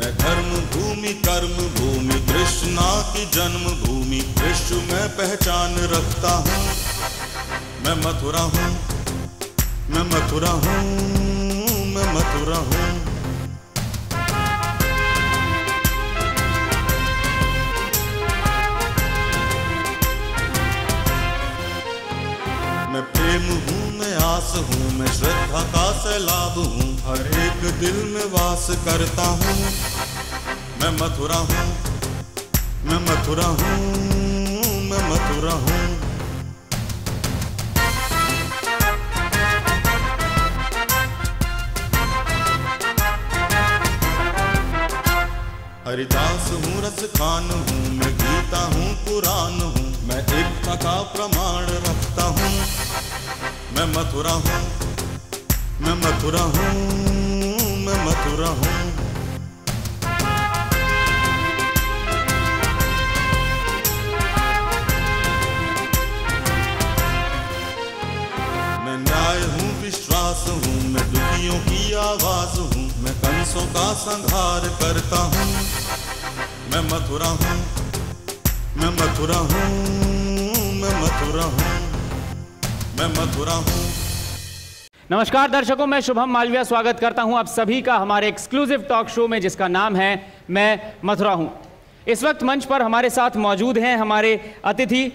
मैं धर्म भूमि कर्म भूमि कृष्णा की जन्म भूमि विश्व में पहचान रखता हूँ। मैं मथुरा हूँ, मैं मथुरा हूँ, मैं मथुरा हूँ। मैं प्रेम हूँ, मैं आस हूँ, मैं श्रद्धा का सैलाब हूँ, हर एक दिल में वास करता हूँ। मैं मथुरा हूँ, मैं मथुरा हूँ, मैं मथुरा हूँ। हरिदास हूँ, रस खान हूँ, मैं गीता हूँ, पुराण हूँ, मैं एकता का प्रमाण रखता हूँ। मैं मथुरा हूँ, मैं मथुरा हूँ, मैं मथुरा हूँ। मैं न्याय हूँ, विश्वास हूँ, मैं दुखियों की आवाज हूँ, मैं कंसों का संहार करता हूँ। मैं मथुरा हूँ, मैं मथुरा हूँ, मैं मथुरा हूँ, मैं मथुरा हूँ। नमस्कार दर्शकों, मैं शुभम मालविया स्वागत करता हूं आप सभी का हमारे एक्सक्लूसिव टॉक शो में जिसका नाम है मैं मथुरा हूं। इस वक्त मंच पर हमारे साथ मौजूद हैं हमारे अतिथि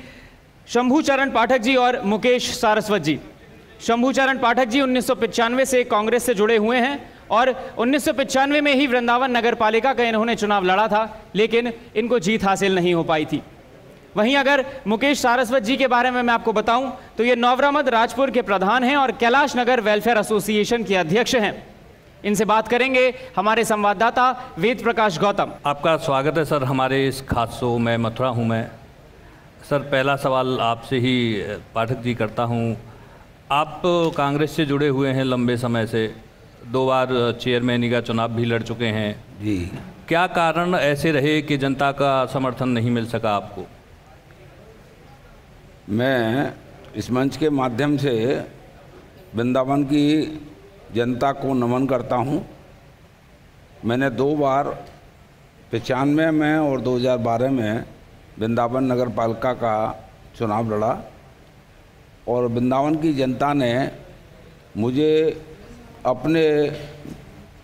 शंभू चरण पाठक जी और मुकेश सारस्वत जी। शंभू चरण पाठक जी 1995 से कांग्रेस से जुड़े हुए हैं और 1995 में ही वृंदावन नगर पालिका का इन्होंने चुनाव लड़ा था, लेकिन इनको जीत हासिल नहीं हो पाई थी। वहीं अगर मुकेश सारस्वत जी के बारे में मैं आपको बताऊं तो ये नौवरामद राजपुर के प्रधान हैं और कैलाश नगर वेलफेयर एसोसिएशन के अध्यक्ष हैं। इनसे बात करेंगे हमारे संवाददाता वेद प्रकाश गौतम। आपका स्वागत है सर हमारे इस खास शो में मथुरा हूं मैं। सर पहला सवाल आपसे ही पाठक जी करता हूं। आप कांग्रेस से जुड़े हुए हैं लंबे समय से, 2 बार चेयरमैनी का चुनाव भी लड़ चुके हैं जी। क्या कारण ऐसे रहे कि जनता का समर्थन नहीं मिल सका आपको? मैं इस मंच के माध्यम से वृंदावन की जनता को नमन करता हूं। मैंने 2 बार 95 में और 2012 में वृंदावन नगर पालिका का चुनाव लड़ा और वृंदावन की जनता ने मुझे अपने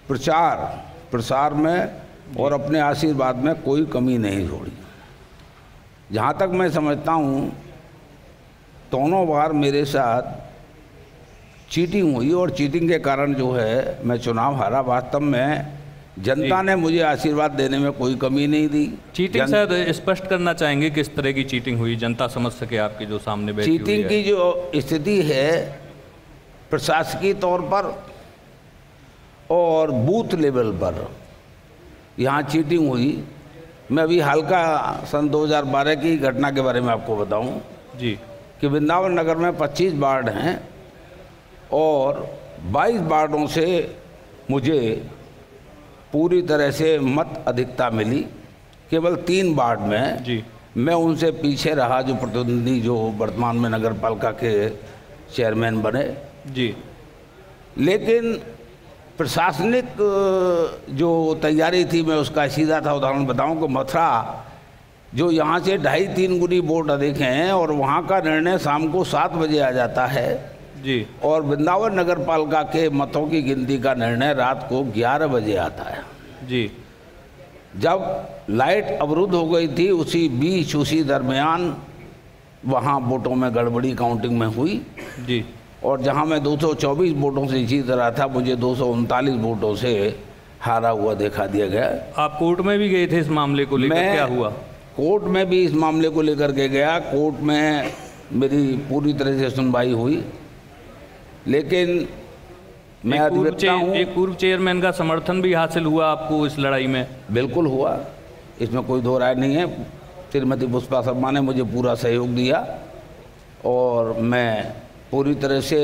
प्रसार में और अपने आशीर्वाद में कोई कमी नहीं छोड़ी। जहाँ तक मैं समझता हूँ दोनों बार मेरे साथ चीटिंग हुई और चीटिंग के कारण जो है मैं चुनाव हारा। वास्तव में जनता ने मुझे आशीर्वाद देने में कोई कमी नहीं दी। चीटिंग सर स्पष्ट करना चाहेंगे किस तरह की चीटिंग हुई, जनता समझ सके आपके जो सामने बैठी हुई है। चीटिंग की जो स्थिति है प्रशासकीय तौर पर और बूथ लेवल पर यहाँ चीटिंग हुई। मैं अभी हाल का सन 2012 की घटना के बारे में आपको बताऊं जी कि वृंदावन नगर में 25 वार्ड हैं और 22 वार्डों से मुझे पूरी तरह से मत अधिकता मिली। केवल 3 वार्ड में जी मैं उनसे पीछे रहा, जो प्रतिनिधि जो वर्तमान में नगर पालिका के चेयरमैन बने जी। लेकिन प्रशासनिक जो तैयारी थी मैं उसका सीधा था उदाहरण बताऊं कि मथुरा जो यहाँ से 2.5-3 गुनी वोट अधिक हैं और वहाँ का निर्णय शाम को 7 बजे आ जाता है जी और वृंदावन नगर पालिका के मतों की गिनती का निर्णय रात को 11 बजे आता है जी। जब लाइट अवरुद्ध हो गई थी उसी दरमियान वहाँ वोटों में गड़बड़ी काउंटिंग में हुई जी और जहाँ मैं 224 वोटों से जीत रहा था मुझे 239 वोटों से हारा हुआ देखा दिया गया। आप कोर्ट में भी गए थे इस मामले को लेकर, क्या हुआ? कोर्ट में भी इस मामले को लेकर के गया। कोर्ट में मेरी पूरी तरह से सुनवाई हुई, लेकिन मैं एक पूर्व चेयरमैन का समर्थन भी हासिल हुआ आपको इस लड़ाई में? बिल्कुल हुआ, इसमें कोई दो राय नहीं है। श्रीमती पुष्पा शर्मा ने मुझे पूरा सहयोग दिया और मैं पूरी तरह से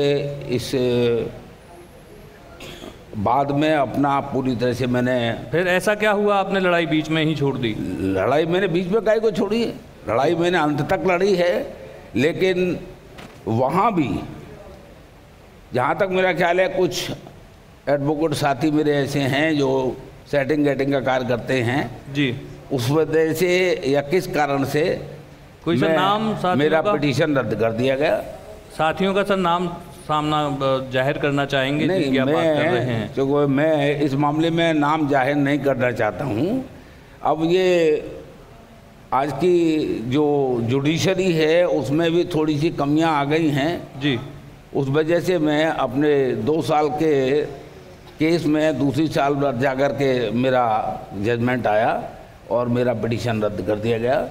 इस बाद में अपना पूरी तरह से मैंने। फिर ऐसा क्या हुआ आपने लड़ाई बीच में ही छोड़ दी? लड़ाई मैंने बीच में काहे को छोड़ी है, लड़ाई मैंने अंत तक लड़ी है। लेकिन वहाँ भी जहाँ तक मेरा ख्याल है कुछ एडवोकेट साथी मेरे ऐसे हैं जो सेटिंग गेटिंग का कार्य करते हैं जी, उस वजह से या किस कारण से कोई सर नाम मेरा पिटीशन रद्द कर दिया गया। साथियों का सर नाम सामना जाहिर करना चाहेंगे? नहीं, क्या बात कर रहे हैं? तो मैं इस मामले में नाम जाहिर नहीं करना चाहता हूँ। अब ये आज की जो जुडिशरी है उसमें भी थोड़ी सी कमियां आ गई हैं जी, उस वजह से मैं अपने 2 साल के केस में दूसरी साल जा कर के मेरा जजमेंट आया और मेरा पिटीशन रद्द कर दिया गया।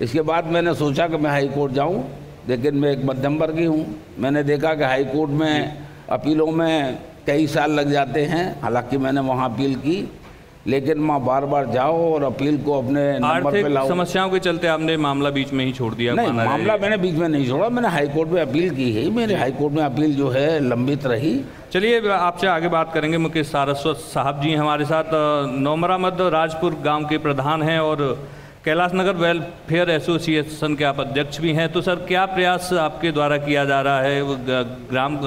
इसके बाद मैंने सोचा कि मैं हाई कोर्ट जाऊं, लेकिन मैं एक मध्यम वर्गीय हूं। मैंने देखा कि हाई कोर्ट में अपीलों में कई साल लग जाते हैं, हालांकि मैंने वहां अपील की, लेकिन मैं बार बार जाओ और अपील को अपने नंबर पे लाओ। समस्याओं के चलते आपने मामला बीच में ही छोड़ दिया? नहीं, मामला मैंने बीच में नहीं छोड़ा, मैंने हाई कोर्ट में अपील की है। मेरे हाई कोर्ट में अपील जो है लंबित रही। चलिए आपसे आगे बात करेंगे। मुकेश सारस्वत साहब जी हमारे साथ नौमरामद राजपुर गांव के प्रधान हैं और कैलाश नगर वेलफेयर एसोसिएशन के आप अध्यक्ष भी हैं। तो सर क्या प्रयास आपके द्वारा किया जा रहा है? ग्राम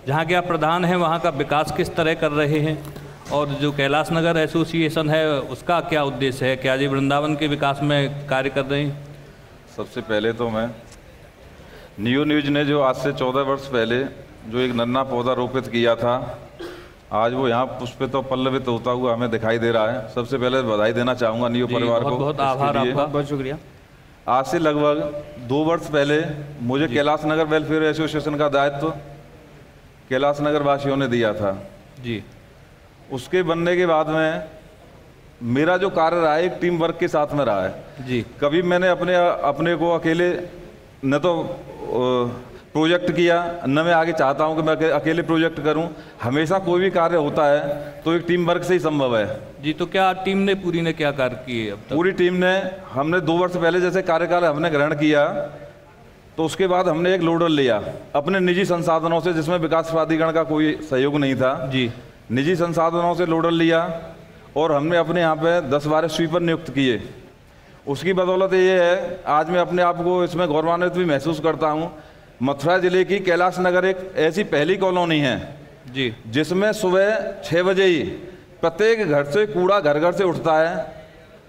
जहाँ के आप प्रधान हैं वहाँ का विकास किस तरह कर रहे हैं, और जो कैलाश नगर एसोसिएशन है उसका क्या उद्देश्य है? क्या जी वृंदावन के विकास में कार्य कर रहे हैं? सबसे पहले तो मैं नियो न्यूज ने जो आज से 14 वर्ष पहले जो एक नन्हा पौधा रोपित किया था, आज वो यहाँ पुष्पित और पल्लवित होता हुआ हमें दिखाई दे रहा है। सबसे पहले बधाई देना चाहूँगा नियो परिवार को। बहुत आभार आपका, बहुत शुक्रिया। आज से लगभग 2 वर्ष पहले मुझे कैलाश नगर वेलफेयर एसोसिएशन का दायित्व कैलाश नगर वासियों ने दिया था जी। उसके बनने के बाद में मेरा जो कार्य रहा है एक टीम वर्क के साथ में रहा है जी। कभी मैंने अपने को अकेले न तो प्रोजेक्ट किया, न मैं आगे चाहता हूं कि मैं अकेले प्रोजेक्ट करूं। हमेशा कोई भी कार्य होता है तो एक टीम वर्क से ही संभव है जी। तो क्या टीम ने पूरी ने क्या कार्य किए अब तक? पूरी टीम ने, हमने 2 वर्ष पहले जैसे कार्यकाल हमने ग्रहण किया तो उसके बाद हमने एक लोडर लिया अपने निजी संसाधनों से, जिसमें विकास प्राधिकरण का कोई सहयोग नहीं था जी। निजी संसाधनों से लोडर लिया और हमने अपने यहाँ पे 10-12 स्वीपर नियुक्त किए। उसकी बदौलत ये है आज मैं अपने आप को इसमें गौरवान्वित भी महसूस करता हूँ। मथुरा जिले की कैलाश नगर एक ऐसी पहली कॉलोनी है जी जिसमें सुबह 6 बजे ही प्रत्येक घर से कूड़ा घर घर से उठता है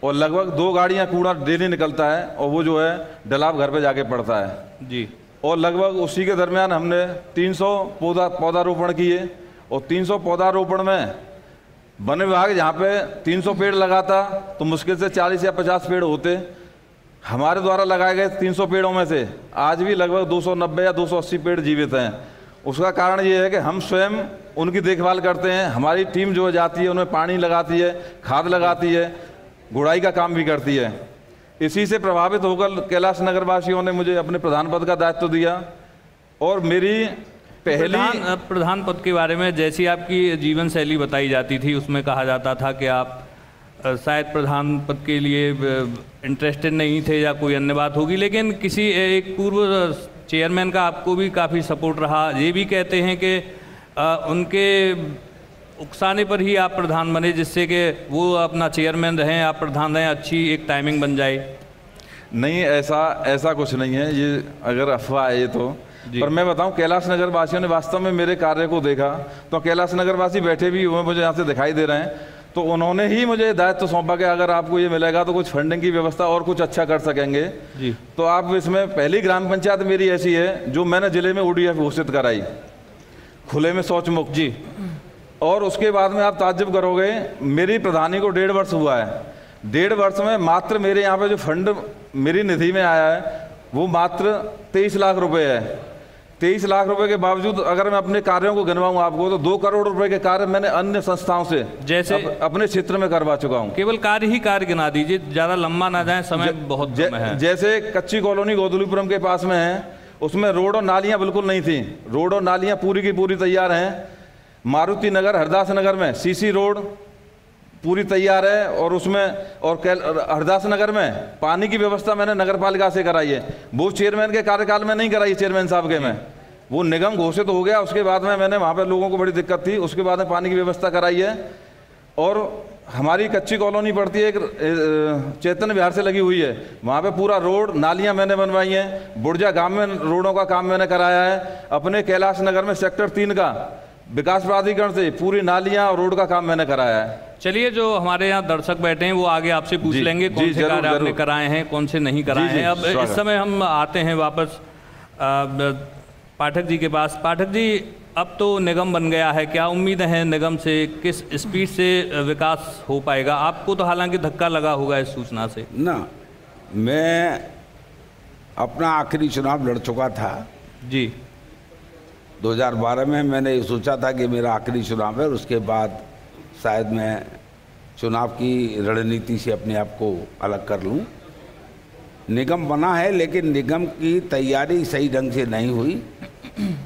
और लगभग 2 गाड़ियाँ कूड़ा डेली निकलता है और वो जो है डलाव घर पे जाके पड़ता है जी। और लगभग उसी के दरमियान हमने 300 पौधारोपण किए और 300 पौधारोपण में वन विभाग जहाँ पे 300 पेड़ लगाता तो मुश्किल से 40 या 50 पेड़ होते। हमारे द्वारा लगाए गए 300 पेड़ों में से आज भी लगभग 290 या 280 पेड़ जीवित हैं। उसका कारण ये है कि हम स्वयं उनकी देखभाल करते हैं। हमारी टीम जो जाती है उनमें पानी लगाती है, खाद लगाती है, गुड़ाई का काम भी करती है। इसी से प्रभावित होकर कैलाश नगर वासियों ने मुझे अपने प्रधान पद का दायित्व दिया और मेरी पहली प्रधान पद के बारे में जैसी आपकी जीवन शैली बताई जाती थी उसमें कहा जाता था कि आप शायद प्रधान पद के लिए इंटरेस्टेड नहीं थे या कोई अन्य बात होगी, लेकिन किसी एक पूर्व चेयरमैन का आपको भी काफ़ी सपोर्ट रहा। ये भी कहते हैं कि उनके उकसाने पर ही आप प्रधान बने, जिससे कि वो अपना चेयरमैन रहें, आप प्रधान रहें, अच्छी एक टाइमिंग बन जाए। नहीं, ऐसा कुछ नहीं है, ये अगर अफवाह है ये तो। पर मैं बताऊं कैलाश नगर वासियों ने वास्तव में मेरे कार्य को देखा तो कैलाश नगर वासी बैठे भी हुए मुझे यहाँ से दिखाई दे रहे हैं, तो उन्होंने ही मुझे दायित्व सौंपा कि अगर आपको ये मिलेगा तो कुछ फंडिंग की व्यवस्था और कुछ अच्छा कर सकेंगे जी। तो आप इसमें पहली ग्राम पंचायत मेरी ऐसी है जो मैंने जिले में ODF घोषित कराई, खुले में शौच मुक्त जी। और उसके बाद में आप ताज्जुब करोगे, मेरी प्रधानी को 1.5 वर्ष हुआ है। 1.5 वर्ष में मात्र मेरे यहाँ पे जो फंड मेरी निधि में आया है वो मात्र 23 लाख रुपए है। 23 लाख रुपए के बावजूद अगर मैं अपने कार्यों को गिनवाऊं आपको तो 2 करोड़ रुपए के कार्य मैंने अन्य संस्थाओं से जैसे अपने क्षेत्र में करवा चुका हूं। केवल कार्य ही कार्य गिना दीजिए, ज्यादा लंबा ना जाए, समय बहुत कम है। जैसे कच्ची कॉलोनी गोदुलीपुरम के पास में है, उसमें रोड और नालियां बिल्कुल नहीं थी, रोड और नालियां पूरी की पूरी तैयार हैं। मारुति नगर हरदास नगर में CC रोड पूरी तैयार है और उसमें और हरदास नगर में पानी की व्यवस्था मैंने नगर पालिका से कराई है। वो चेयरमैन के कार्यकाल में नहीं कराई, चेयरमैन साहब के में वो निगम घोषित हो गया, उसके बाद में मैंने वहाँ पे लोगों को बड़ी दिक्कत थी, उसके बाद में पानी की व्यवस्था कराई है। और हमारी कच्ची कॉलोनी पड़ती है, एक चैतन्य विहार से लगी हुई है, वहाँ पे पूरा रोड नालियाँ मैंने बनवाई हैं। बुर्जा गांव में रोडों का काम मैंने कराया है। अपने कैलाश नगर में सेक्टर 3 का विकास प्राधिकरण से पूरी नालियां और रोड का काम मैंने कराया है। चलिए, जो हमारे यहाँ दर्शक बैठे हैं वो आगे आपसे पूछ लेंगे कौन से कार्य आपने कराए हैं, कौन से नहीं कराए हैं। अब इस समय हम आते हैं वापस पाठक जी के पास। पाठक जी, अब तो निगम बन गया है, क्या उम्मीद है निगम से, किस स्पीड से विकास हो पाएगा? आपको तो हालांकि धक्का लगा होगा इस सूचना से ना। मैं अपना आखिरी चुनाव लड़ चुका था जी। 2012 में मैंने ये सोचा था कि मेरा आखिरी चुनाव है, उसके बाद शायद मैं चुनाव की रणनीति से अपने आप को अलग कर लूं। निगम बना है, लेकिन निगम की तैयारी सही ढंग से नहीं हुई,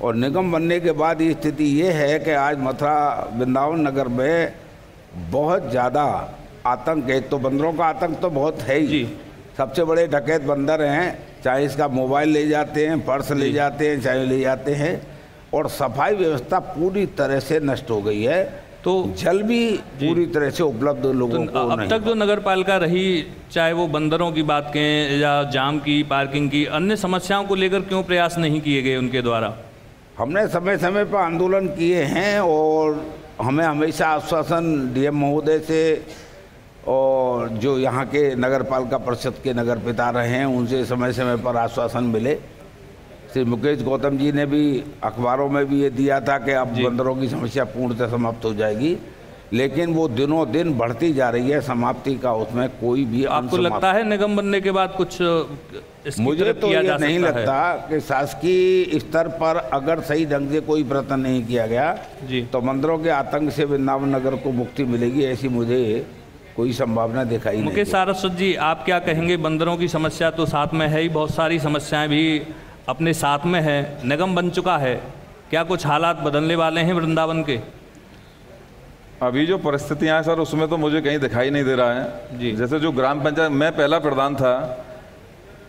और निगम बनने के बाद ये स्थिति ये है कि आज मथुरा वृंदावन नगर में बहुत ज़्यादा आतंक है। तो बंदरों का आतंक तो बहुत है ही, सबसे बड़े डकैत बंदर हैं, चाहे इसका मोबाइल ले जाते हैं, पर्स ले जाते हैं, चाहे ले जाते हैं, और सफाई व्यवस्था पूरी तरह से नष्ट हो गई है। तो जल भी पूरी तरह से उपलब्ध लोगों को अब नहीं। तक जो नगर पालिका रही, चाहे वो बंदरों की बात करें या जाम की, पार्किंग की, अन्य समस्याओं को लेकर क्यों प्रयास नहीं किए गए उनके द्वारा? हमने समय समय पर आंदोलन किए हैं, और हमें हमेशा आश्वासन डीएम महोदय से और जो यहाँ के नगर पालिका परिषद के नगर पिता रहे हैं उनसे समय समय पर आश्वासन मिले। श्री मुकेश गौतम जी ने भी अखबारों में भी ये दिया था कि अब बंदरों की समस्या पूर्णतः समाप्त हो जाएगी, लेकिन वो दिनों दिन बढ़ती जा रही है, समाप्ति का उसमें कोई भी। आपको लगता है निगम बनने के बाद कुछ मुझे तो ये नहीं लगता कि शासकीय स्तर पर अगर सही ढंग से कोई प्रयत्न नहीं किया गया तो बंदरों के आतंक से वृंदावन नगर को मुक्ति मिलेगी, ऐसी मुझे कोई संभावना दिखाई नहीं। मुकेश सारस्वत जी, आप क्या कहेंगे? बंदरों की समस्या तो साथ में है ही, बहुत सारी समस्याएं भी अपने साथ में है, निगम बन चुका है, क्या कुछ हालात बदलने वाले हैं वृंदावन के? अभी जो परिस्थितियां हैं सर, उसमें तो मुझे कहीं दिखाई नहीं दे रहा है जी। जैसे जो ग्राम पंचायत, मैं पहला प्रधान था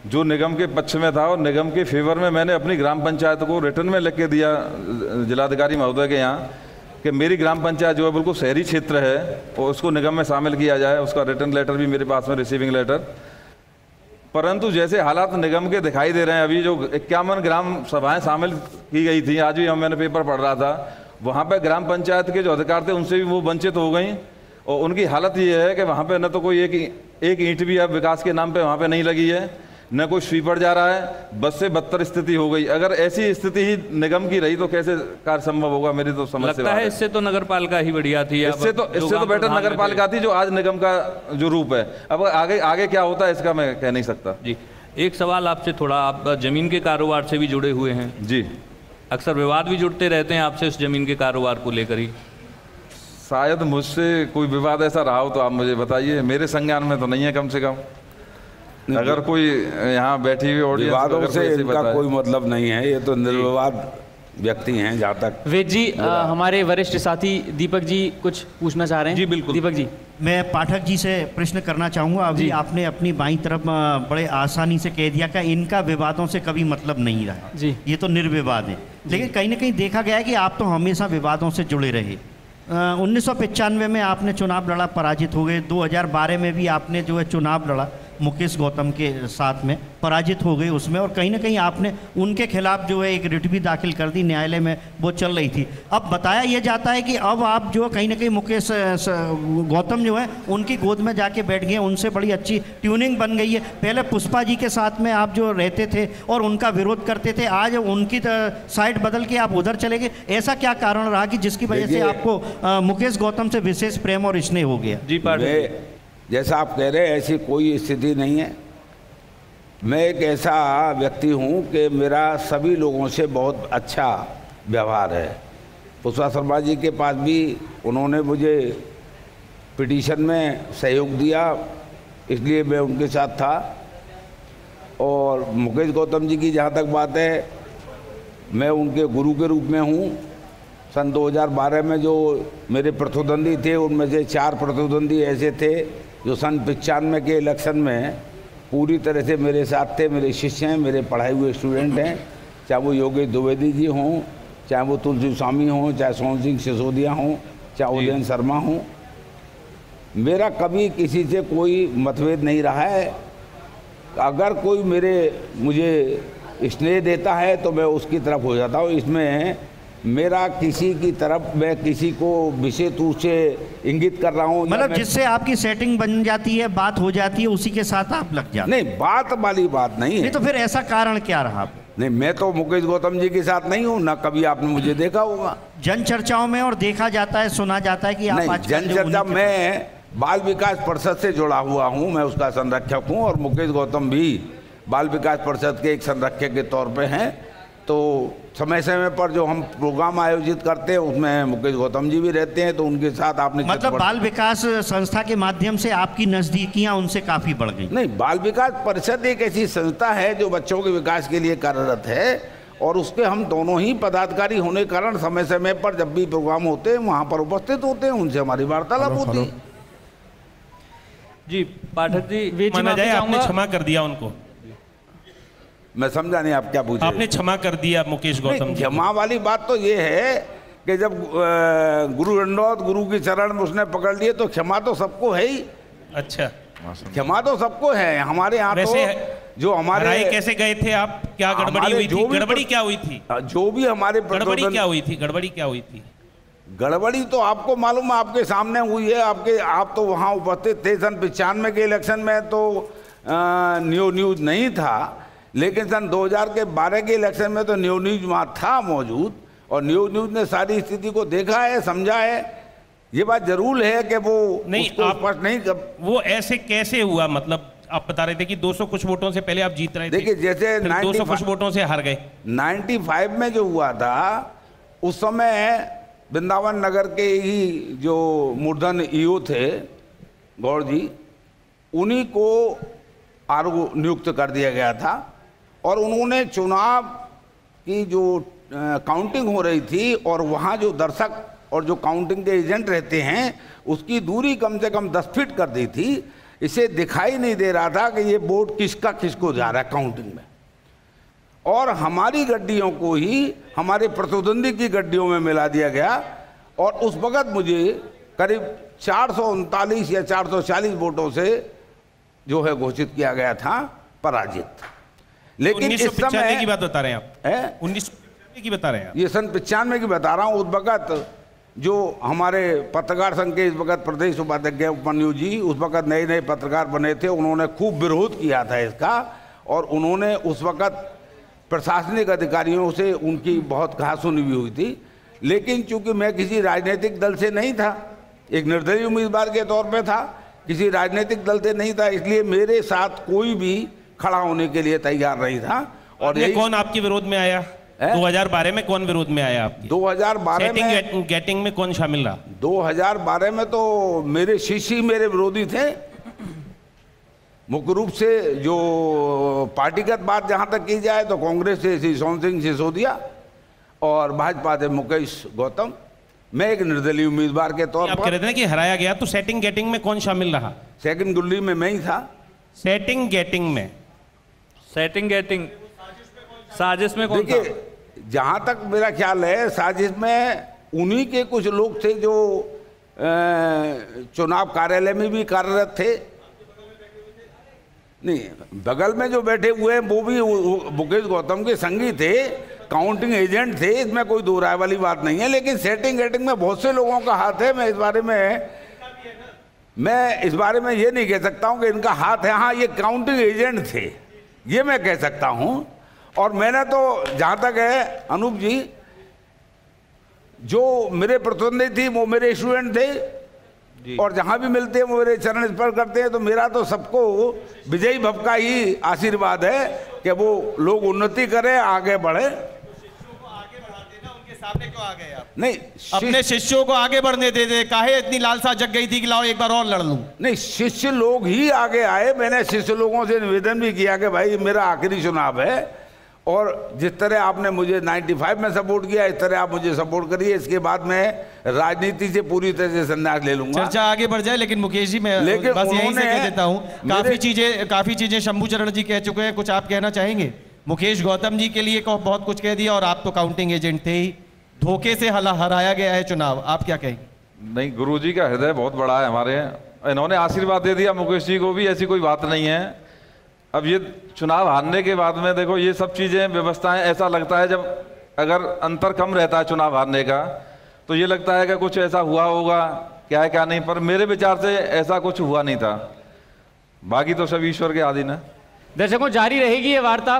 जो निगम के पक्ष में था, और निगम के फेवर में मैंने अपनी ग्राम पंचायत को रिटर्न में लिख के दिया जिलाधिकारी महोदय के यहाँ कि मेरी ग्राम पंचायत जो है बिल्कुल शहरी क्षेत्र है और उसको निगम में शामिल किया जाए। उसका रिटर्न लेटर भी मेरे पास में, रिसीविंग लेटर। परंतु जैसे हालात निगम के दिखाई दे रहे हैं, अभी जो 51 ग्राम सभाएं शामिल की गई थी, आज भी मैंने पेपर पढ़ रहा था, वहाँ पे ग्राम पंचायत के जो अधिकार थे उनसे भी वो वंचित हो गई, और उनकी हालत ये है कि वहाँ पे न तो कोई एक ईंट भी अब विकास के नाम पे वहाँ पे नहीं लगी है, न कोई स्वीपर जा रहा है, बस से बदतर स्थिति हो गई। अगर ऐसी स्थिति ही निगम की रही तो कैसे कार्य संभव होगा? मेरी तो समझ लगता है इससे तो नगर पालिका ही बढ़िया थी, इससे तो बेटर नगर पालिका थी जो आज निगम का जो रूप है। अब आगे क्या होता है इसका मैं कह नहीं सकता जी। एक सवाल आपसे थोड़ा, आप जमीन के कारोबार से भी जुड़े हुए हैं जी, अक्सर विवाद भी जुड़ते रहते हैं आपसे उस जमीन के कारोबार को लेकर ही। शायद मुझसे कोई विवाद ऐसा रहा हो तो आप मुझे बताइए, मेरे संज्ञान में तो नहीं है कम से कम। अगर कोई यहाँ बैठी हुई ऑडियंस, विवादों से इनका कोई मतलब नहीं है, ये तो निर्विवाद व्यक्ति हैं। जहाँ तक वेद जी, हमारे वरिष्ठ साथी दीपक जी कुछ पूछना चाह रहे हैं। जी बिल्कुल दीपक जी। मैं पाठक जी से प्रश्न करना चाहूँगा। अभी आपने अपनी बाईं तरफ बड़े आसानी से कह दिया कि इनका विवादों से कभी मतलब नहीं रहा जी, ये तो निर्विवाद है। लेकिन कहीं ना कहीं देखा गया है कि आप तो हमेशा विवादों से जुड़े रहे। 1995 में आपने चुनाव लड़ा, पराजित हो गए। 2012 में भी आपने जो है चुनाव लड़ा मुकेश गौतम के साथ में, पराजित हो गए उसमें, और कहीं ना कहीं आपने उनके खिलाफ जो है एक रिट भी दाखिल कर दी, न्यायालय में वो चल रही थी। अब बताया यह जाता है कि अब आप जो कहीं ना कहीं मुकेश गौतम जो है उनकी गोद में जाके बैठ गए, उनसे बड़ी अच्छी ट्यूनिंग बन गई है। पहले पुष्पा जी के साथ में आप जो रहते थे और उनका विरोध करते थे, आज उनकी साइड बदल के आप उधर चले गए। ऐसा क्या कारण रहा कि जिसकी वजह से आपको मुकेश गौतम से विशेष प्रेम और स्नेह हो गया? जी पाठक, जैसा आप कह रहे हैं ऐसी कोई स्थिति नहीं है। मैं एक ऐसा व्यक्ति हूं कि मेरा सभी लोगों से बहुत अच्छा व्यवहार है। पुष्पा शर्मा जी के पास भी उन्होंने मुझे पिटीशन में सहयोग दिया, इसलिए मैं उनके साथ था। और मुकेश गौतम जी की जहाँ तक बात है, मैं उनके गुरु के रूप में हूँ। सन 2012 में जो मेरे प्रतिद्वंदी थे उनमें से 4 प्रतिद्वंदी ऐसे थे जो सन 95 के इलेक्शन में पूरी तरह से मेरे साथ थे, मेरे शिष्य हैं, मेरे पढ़ाए हुए स्टूडेंट हैं। चाहे वो योगेश द्विवेदी जी हों, चाहे वो तुलसी स्वामी हों, चाहे सोहन सिंह सिसोदिया हों, चाहे उदयन शर्मा हों। मेरा कभी किसी से कोई मतभेद नहीं रहा है। अगर कोई मुझे स्नेह देता है तो मैं उसकी तरफ हो जाता हूँ। इसमें मेरा किसी की तरफ मैं किसी को विशेष रूप से इंगित कर रहा हूँ, मतलब जिससे आपकी सेटिंग बन जाती है, बात हो जाती है, उसी के साथ आप लग जाते हैं? नहीं, बात वाली बात नहीं है। नहीं तो फिर ऐसा कारण क्या रहा? नहीं, मैं तो मुकेश गौतम जी के साथ नहीं हूँ, ना कभी आपने मुझे देखा होगा जन चर्चाओं में, और देखा जाता है, सुना जाता है कि आप नहीं। जन चर्चा में बाल विकास परिषद से जुड़ा हुआ हूँ, मैं उसका संरक्षक हूँ, और मुकेश गौतम भी बाल विकास परिषद के एक संरक्षक के तौर पे हैं। तो समय समय पर जो हम प्रोग्राम आयोजित करते हैं उसमें मुकेश गौतम जी भी रहते हैं, तो उनके साथ आपने मतलब बाल विकास संस्था के माध्यम से आपकी नजदीकियां उनसे काफी बढ़ गई? नहीं, बाल विकास परिषद एक ऐसी संस्था है जो बच्चों के विकास के लिए कार्यरत है, और उसके हम दोनों ही पदाधिकारी होने के कारण समय समय पर जब भी प्रोग्राम होते हैं वहाँ पर उपस्थित होते हैं, उनसे हमारी वार्तालाप होती है। जी पाठक जी, माना जाए आपने क्षमा कर दिया उनको? मैं समझा नहीं, आप क्या पूछे? आपने क्षमा कर दिया मुकेश गौतम जी? क्षमा वाली बात तो ये है कि जब गुरु दंडौत, गुरु की चरण में उसने पकड़ लिए, तो क्षमा तो सबको है ही। अच्छा, क्षमा तो सबको है हमारे यहाँ। तो जो हमारे कैसे गए थे आप? क्या गड़बड़ी हुई थी? गड़बड़ी क्या हुई थी? जो भी हमारे गड़बड़ी क्या हुई थी? गड़बड़ी क्या हुई थी? गड़बड़ी तो आपको मालूम है, आपके सामने हुई है। आप तो वहाँ उपस्थित थे। सन 95 के इलेक्शन में तो न्यूज नहीं था, लेकिन सन 2012 के इलेक्शन में तो न्यूज वहाँ था मौजूद, और न्यूज ने सारी स्थिति को देखा है, समझा है। ये बात जरूर है कि वो नहीं, स्पष्ट नहीं वो ऐसे कैसे हुआ? मतलब आप बता रहे थे कि 200 कुछ वोटों से पहले आप जीत रहे थे। देखिए, जैसे 200 कुछ वोटों से हार गए। 95 में जो हुआ था, उस समय वृंदावन नगर के ही जो मूर्धन ईओ थे गौड़ जी, उन्हीं को आरओ नियुक्त कर दिया गया था, और उन्होंने चुनाव की जो काउंटिंग हो रही थी, और वहाँ जो दर्शक और जो काउंटिंग के एजेंट रहते हैं उसकी दूरी कम से कम 10 फीट कर दी थी। इसे दिखाई नहीं दे रहा था कि ये वोट किसका किसको जा रहा है काउंटिंग में, और हमारी गड्डियों को ही हमारे प्रतिद्वंदी की गड्डियों में मिला दिया गया, और उस वक़्त मुझे करीब 439 या 440 वोटों से जो है घोषित किया गया था पराजित। लेकिन इस समय की बात बता रहे हैं आप? 1995 की बता रहे हैं आप? ये सन 95 की बता रहा हूँ। उस वक़्त जो हमारे पत्रकार संघ के इस वक्त प्रदेश उपाध्यक्ष उपमन्यु जी, उस वक़्त नए नए पत्रकार बने थे, उन्होंने खूब विरोध किया था इसका, और उन्होंने उस वक़्त प्रशासनिक अधिकारियों से उनकी बहुत कहासुनी भी हुई थी। लेकिन चूंकि मैं किसी राजनीतिक दल से नहीं था, एक निर्दलीय उम्मीदवार के तौर पे था, किसी राजनीतिक दल से नहीं था, इसलिए मेरे साथ कोई भी खड़ा होने के लिए तैयार नहीं था। और कौन आपके विरोध में आया? 2012 में कौन विरोध में आया आपकी? 2012 में गेटिंग में कौन शामिल रहा? 2012 में तो मेरे शिष्य ही मेरे विरोधी थे मुख्य रूप से। जो पार्टीगत बात जहां तक की जाए तो कांग्रेस से श्री सोहन सिंह सिसोदिया और भाजपा से मुकेश गौतम। मैं एक निर्दलीय उम्मीदवार के तौर पर। आप कह रहे थे कि हराया गया, तो सेटिंग गेटिंग में कौन शामिल रहा? सेकंड गुल्ली में मैं ही था। सेटिंग गेटिंग में? सेटिंग गेटिंग साजिश में कौन था? देखिए, जहां तक मेरा ख्याल है साजिश में उन्हीं के कुछ लोग थे जो चुनाव कार्यालय में भी कार्यरत थे। नहीं, बगल में जो बैठे हुए हैं वो भी मुकेश गौतम के संगी थे, काउंटिंग एजेंट थे, इसमें कोई दो राय वाली बात नहीं है। लेकिन सेटिंग गेटिंग में बहुत से लोगों का हाथ है। मैं इस बारे में ये नहीं कह सकता हूं कि इनका हाथ है। हाँ, ये काउंटिंग एजेंट थे, ये मैं कह सकता हूं। और मैंने तो जहां तक है अनूप जी, जो मेरे प्रतिद्वंदी थी वो मेरे स्टूडेंट थे, और जहां भी मिलते हैं वो मेरे चरण स्पर्श करते हैं। तो मेरा तो सबको विजयी भव का ही आशीर्वाद है कि वो लोग उन्नति करें, आगे बढ़े। सामने क्यों आ गए आप? नहीं, अपने शिष्यों को आगे बढ़ने दे दे। काहे इतनी लालसा जग गई थी कि लाओ एक बार और लड़ लूं? नहीं, शिष्य लोग ही आगे आए। मैंने शिष्य लोगों से निवेदन भी किया कि भाई मेरा आखिरी चुनाव है, और जिस तरह आपने मुझे 95 में सपोर्ट किया, इस तरह आप मुझे सपोर्ट करिए। इसके बाद मैं राजनीति से पूरी तरह से संन्यास ले लूंगा। चर्चा आगे बढ़ जाए, लेकिन मुकेश जी मैं बस यहीं से कह देता हूँ, काफी चीजें शंभू चरण जी कह चुके हैं। कुछ आप कहना चाहेंगे? मुकेश गौतम जी के लिए बहुत कुछ कह दिया, और आप तो काउंटिंग एजेंट थे ही, धोखे से हराया गया है चुनाव, आप क्या कहेंगे? नहीं, गुरुजी का हृदय बहुत बड़ा है हमारे, इन्होंने आशीर्वाद दे दिया मुकेश जी को भी, ऐसी कोई बात नहीं है। अब ये चुनाव हारने के बाद में देखो ये सब चीज़ें व्यवस्थाएं, ऐसा लगता है जब अगर अंतर कम रहता है चुनाव हारने का, तो ये लगता है कि कुछ ऐसा हुआ होगा, क्या है क्या नहीं, पर मेरे विचार से ऐसा कुछ हुआ नहीं था। बाकी तो सब ईश्वर के अधीन है। दर्शकों, जारी रहेगी ये वार्ता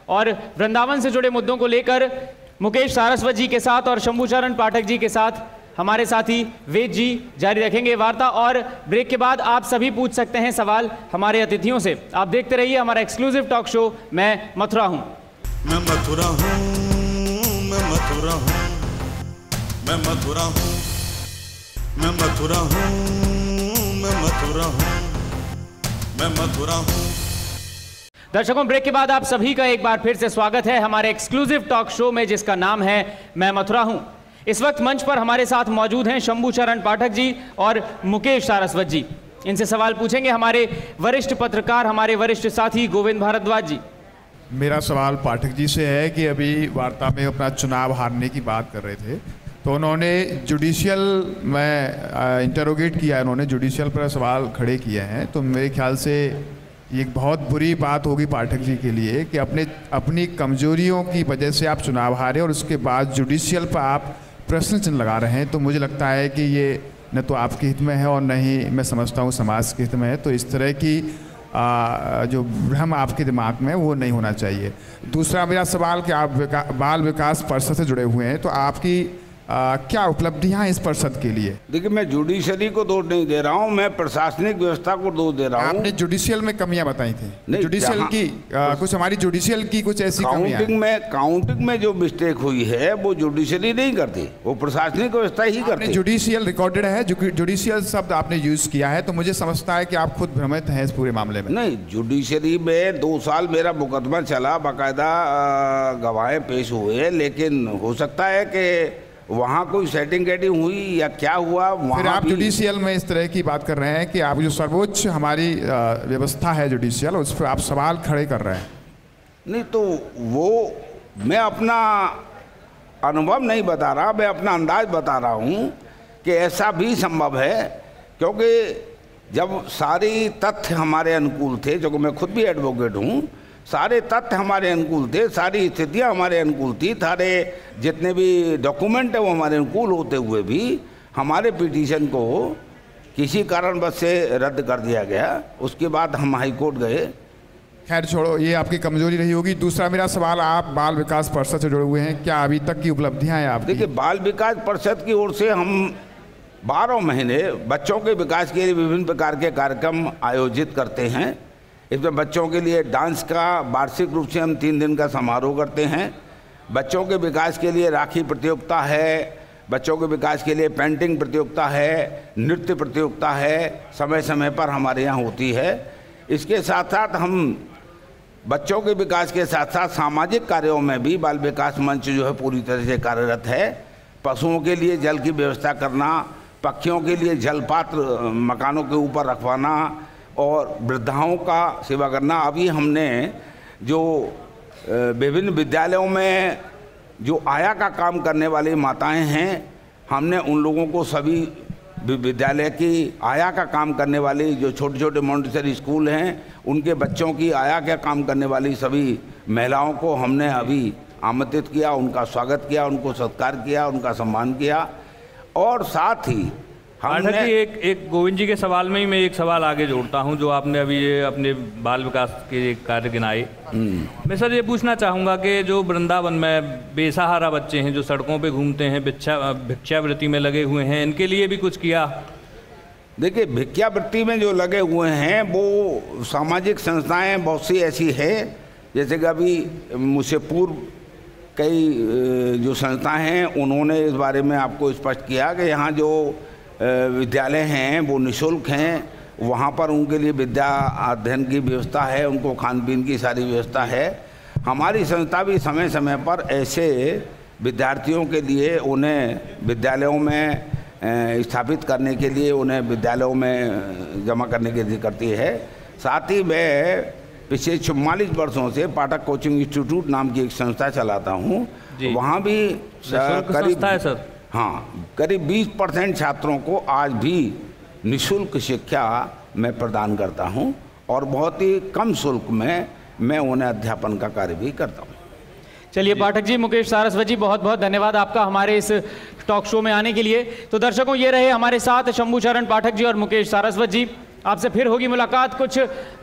और वृंदावन से जुड़े मुद्दों को लेकर मुकेश सारस्वत जी के साथ और शंभूचरण पाठक जी के साथ हमारे साथी वेद जी जारी रखेंगे वार्ता। और ब्रेक के बाद आप सभी पूछ सकते हैं सवाल हमारे अतिथियों से। आप देखते रहिए हमारा एक्सक्लूसिव टॉक शो मैं मथुरा हूं। मैं मथुरा हूं, मैं मथुरा हूं, मैं मथुरा हूं, मैं मथुरा हूं, मैं मथुरा हूं, मैं मथुरा हूं। दर्शकों, ब्रेक के बाद आप सभी का एक बार फिर से स्वागत है हमारे एक्सक्लूसिव टॉक शो में, जिसका नाम है मैं मथुरा हूं। इस वक्त मंच पर हमारे साथ मौजूद हैं शंभूचरण पाठक जी और मुकेश सारस्वत जी। इनसे सवाल पूछेंगे हमारे वरिष्ठ पत्रकार, हमारे वरिष्ठ साथी गोविंद भारद्वाज जी। मेरा सवाल पाठक जी से है कि अभी वार्ता में अपना चुनाव हारने की बात कर रहे थे, तो उन्होंने जुडिशियल में इंटरोगेट किया है, उन्होंने जुडिशियल पर सवाल खड़े किए हैं। तो मेरे ख्याल से ये एक बहुत बुरी बात होगी पाठक जी के लिए कि अपनी कमजोरियों की वजह से आप चुनाव हारे और उसके बाद जुडिशियल पर आप प्रश्न चिन्ह लगा रहे हैं। तो मुझे लगता है कि ये न तो आपके हित में है और न ही मैं समझता हूँ समाज के हित में है। तो इस तरह की जो भ्रम आपके दिमाग में वो नहीं होना चाहिए। दूसरा मेरा सवाल कि आप बाल विकास परिषद से जुड़े हुए हैं, तो आपकी क्या उपलब्धियां हैं इस परिषद के लिए? देखिए, मैं जुडिशरी को दोष नहीं दे रहा हूं, मैं प्रशासनिक व्यवस्था को दोष दे रहा हूं। आपने जुडिशियल में कमियां बताई थी, जुडिशियल की कुछ हमारी जुडिशियल की कुछ ऐसी काउंटिंग में जो मिस्टेक हुई है वो जुडिशरी नहीं करती, वो प्रशासनिक व्यवस्था ही करती। जुडिशियल रिकॉर्डेड है, जुडिशियल शब्द आपने यूज किया है, तो मुझे समझता है कि आप खुद भ्रमित हैं इस पूरे मामले में। नहीं, जुडिशरी में 2 साल मेरा मुकदमा चला, बाकायदा गवाहें पेश हुए, लेकिन हो सकता है कि वहाँ कोई सेटिंग हुई या क्या हुआ। फिर आप जुडिशियल में इस तरह की बात कर रहे हैं कि आप जो सर्वोच्च हमारी व्यवस्था है जुडिशियल, उस पर आप सवाल खड़े कर रहे हैं। नहीं, तो वो मैं अपना अनुभव नहीं बता रहा, मैं अपना अंदाज बता रहा हूँ कि ऐसा भी संभव है, क्योंकि जब सारी तथ्य हमारे अनुकूल थे, जो कि मैं खुद भी एडवोकेट हूँ, सारे तथ्य हमारे अनुकूल थे, सारी स्थितियां हमारे अनुकूल थी, सारे जितने भी डॉक्यूमेंट है वो हमारे अनुकूल होते हुए भी हमारे पिटीशन को किसी कारणवश से रद्द कर दिया गया। उसके बाद हम हाई कोर्ट गए। खैर छोड़ो, ये आपकी कमजोरी रही होगी। दूसरा मेरा सवाल, आप बाल विकास परिषद से जुड़े हुए हैं, क्या अभी तक की उपलब्धियां हैं आपकी? देखिए, बाल विकास परिषद की ओर से हम 12 महीने बच्चों के विकास के लिए विभिन्न प्रकार के कार्यक्रम आयोजित करते हैं। इसमें बच्चों के लिए डांस का वार्षिक रूप से हम 3 दिन का समारोह करते हैं। बच्चों के विकास के लिए राखी प्रतियोगिता है, बच्चों के विकास के लिए पेंटिंग प्रतियोगिता है, नृत्य प्रतियोगिता है, समय समय पर हमारे यहाँ होती है। इसके साथ साथ हम बच्चों के विकास के साथ साथ सामाजिक कार्यों में भी बाल विकास मंच जो है पूरी तरह से कार्यरत है। पशुओं के लिए जल की व्यवस्था करना, पक्षियों के लिए जलपात्र मकानों के ऊपर रखवाना और वृद्धाओं का सेवा करना। अभी हमने जो विभिन्न विद्यालयों में जो आया का काम करने वाली माताएं हैं, हमने उन लोगों को सभी विद्यालय की आया का काम करने वाली जो छोटे छोटे मॉन्टेसरी स्कूल हैं, उनके बच्चों की आया का काम करने वाली सभी महिलाओं को हमने अभी आमंत्रित किया, उनका स्वागत किया, उनको सत्कार किया, उनका सम्मान किया। और साथ ही पाठक जी, एक गोविंद जी के सवाल में ही मैं एक सवाल आगे जोड़ता हूं, जो आपने अभी ये अपने बाल विकास के कार्य गिनाए। मैं सर ये पूछना चाहूँगा कि जो वृंदावन में बेसहारा बच्चे हैं, जो सड़कों पे घूमते हैं, भिक्षावृत्ति में लगे हुए हैं, इनके लिए भी कुछ किया? देखिए, भिक्षावृत्ति में जो लगे हुए हैं वो सामाजिक संस्थाएँ बहुत सी ऐसी है, जैसे कि अभी मुझसे पूर्व कई जो संस्थाएँ हैं उन्होंने इस बारे में आपको स्पष्ट किया कि यहाँ जो विद्यालय हैं वो निःशुल्क हैं, वहाँ पर उनके लिए विद्या अध्ययन की व्यवस्था है, उनको खान पीन की सारी व्यवस्था है। हमारी संस्था भी समय समय पर ऐसे विद्यार्थियों के लिए उन्हें विद्यालयों में स्थापित करने के लिए, उन्हें विद्यालयों में जमा करने के लिए करती है। साथ ही मैं पिछले 44 वर्षों से पाठक कोचिंग इंस्टीट्यूट नाम की एक संस्था चलाता हूँ। वहाँ भी करीब है सर, हाँ, करीब 20% छात्रों को आज भी निःशुल्क शिक्षा मैं प्रदान करता हूं और बहुत ही कम शुल्क में मैं उन्हें अध्यापन का कार्य भी करता हूं। चलिए पाठक जी, मुकेश सारस्वत जी, बहुत बहुत धन्यवाद आपका हमारे इस टॉक शो में आने के लिए। तो दर्शकों, ये रहे हमारे साथ शंभूचरण पाठक जी और मुकेश सारस्वत जी। आपसे फिर होगी मुलाकात कुछ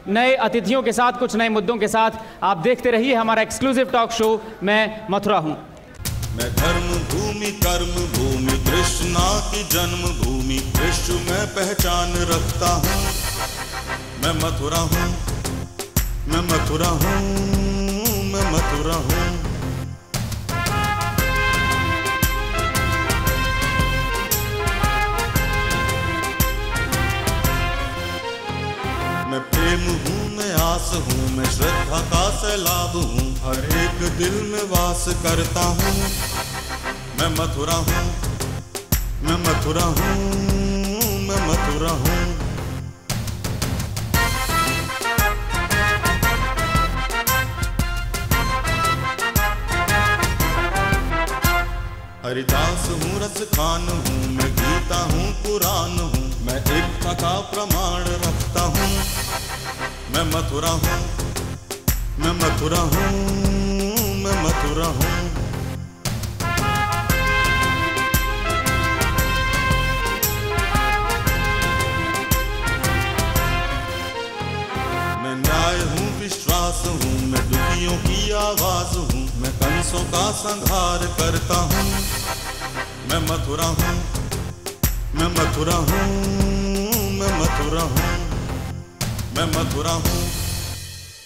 नए अतिथियों के साथ, कुछ नए मुद्दों के साथ। आप देखते रहिए हमारा एक्सक्लूसिव टॉक शो मैं मथुरा हूं। मैं धर्म भूमि कर्म भूमि कृष्णा की जन्म भूमि विश्व में पहचान रखता हूँ। मैं मथुरा हूँ, मैं मथुरा हूँ, मैं मथुरा हूँ। मैं प्रेम हूँ, मैं आस हूँ, मैं श्रद्धा का सैलाब हूँ, हर एक दिल में वास करता हूँ। मैं मथुरा हूँ, मैं मथुरा हूँ, मैं मथुरा हूँ। हरिदास हूँ, रस खान हूँ, मैं गीता हूँ, पुराण हूँ, मैं एकता का प्रमाण रखता हूँ। मैं मथुरा हूँ, मैं मथुरा हूँ, मैं मथुरा हूँ। मैं न्याय हूँ, विश्वास हूँ, मैं दुखियों की आवाज हूँ, मैं कंसों का संहार करता हूँ। मैं मथुरा हूँ, मैं मथुरा हूँ, मैं मथुरा हूँ, मैं मथुरा हूँ।